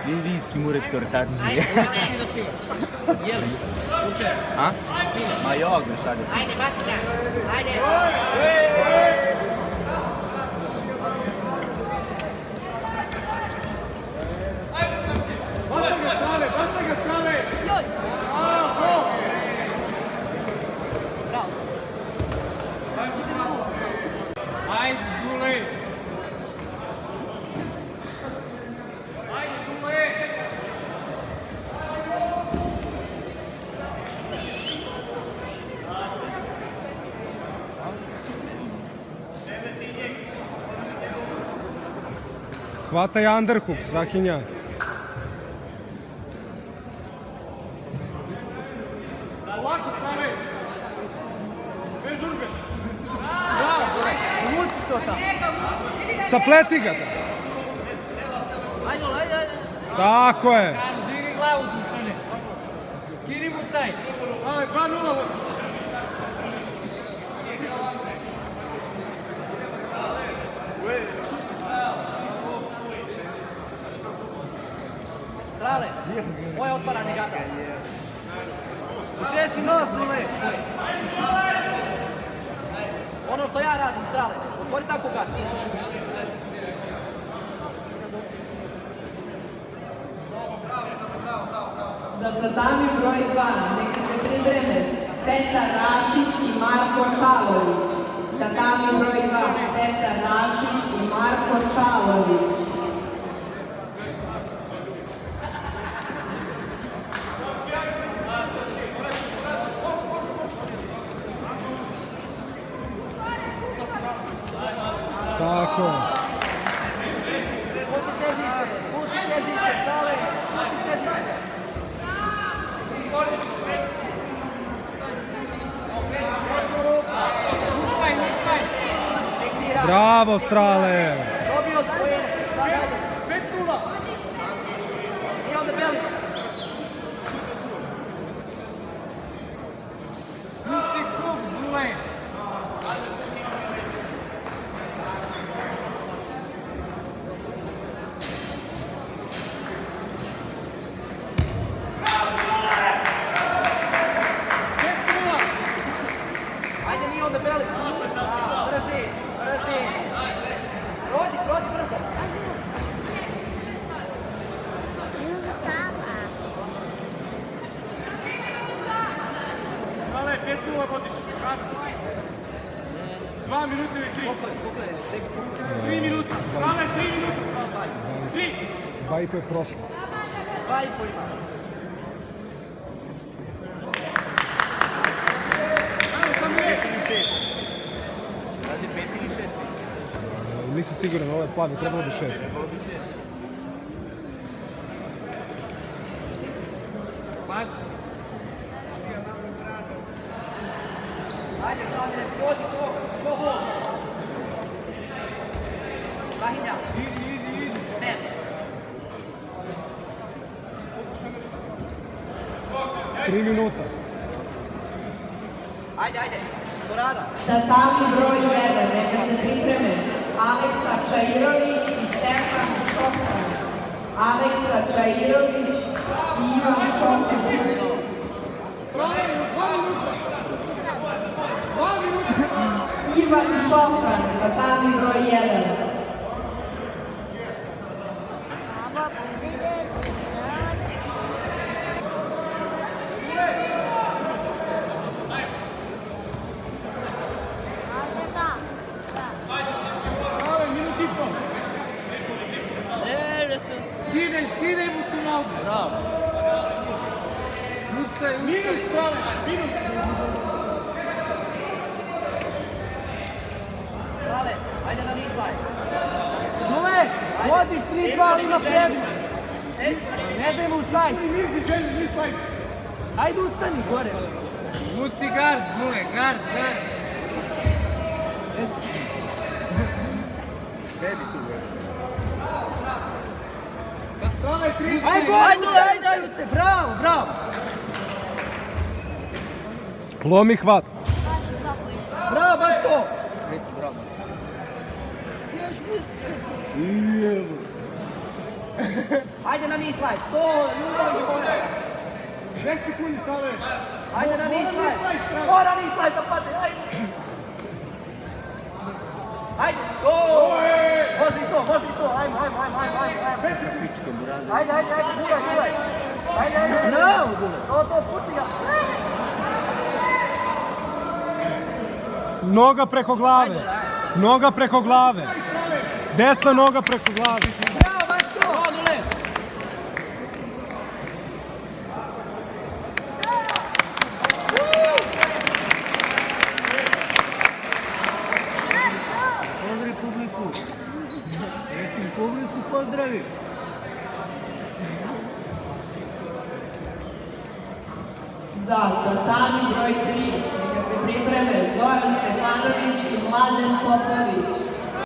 Svi viskim u restortaciji. Ajde, uče da snimaš. Jeli, uče. A? Snima. Ma i ovog me šalje. Ajde, baci ga. Ajde. Bacaj ga strane! Joj. Ajde, Dule! Ajde, Dule! Hvataj underhook, Strahinja. Ovako strane! Bez žurbe! Uvuci to tamo. Sapleti ga. Ajde, ajde. Tako je. Diri glavu, Dušane! Kiri mu taj! Ajde, 2-0! Strale. Moje otvaranje gata. Učesi nos, Dule. Ono što ja radim, Strale. Otvori tako gata. Za tatami broj 2 neka se pripreme Petar Rašić i Marko Čalović. Tatami broj 2 Petar Rašić i Marko Čalović. Tako. Puti težište, Strale. Puti težište. Bravo, Strale. Dobio svoje. Sad ajde. 5-0! I onda beli. Pusti krug, Dule! Ajde mi onda beli. Brzi, brzi. Prođi brzo. Dale, 5-0 vodiš. 2 minuta ili 3? 3 minuta. Dale, 3 minuta. 3. Bajko je prošlo. 2,5 ima. Dale, sam je. 5 ili 6. Nisam siguran, ovo je pad, trebalo bi 6. Ajde, Slavine, prođi to hol. Strahinja. Smeš. Tri minuta. Ajde. Torada. Tatami broj 1 neka se pripreme Aleksa Čairović i Stefan Šokran. Aleksa Čairović i Ivan Šokran. Ivan Šokran, tatami broj 1. Dale, minut i pol. Skidaj mu tu nogu. Bravo. Minut, Strale, minut. Strale, ajde da nizvaj. Dule, vodiš 3-2, ali ima prednost. Ne daj mu u sajt. Nisi želji, nisi. Ajde ustani gore. Muti gard, Dule, gard. Sedi tu, bre. Strale, 3. Ajde, bravo. Lomi hvat. Bravo, Bato. Reci bravo. Još pustiš kad ti. Ijevo. Ajde na niz slajd. To, ljubav i mora. 10 sekundi stale. Ajde na niz slajd. Mora niz slajd da padne, ajde. Ajde, to. Može i to, ajmo. Pičke buraze. Ajde, guraj. Ajde. Bravo, Dule. To, pusti ga. Noga preko glave. Noga preko glave. Desna noga preko glave. Bravo, Matko! Dule. Pozdravi publiku. Recim publiku pozdravi. Za tatami broj 3 neka se pripreme Zoran Stefanović i Mladen Popović.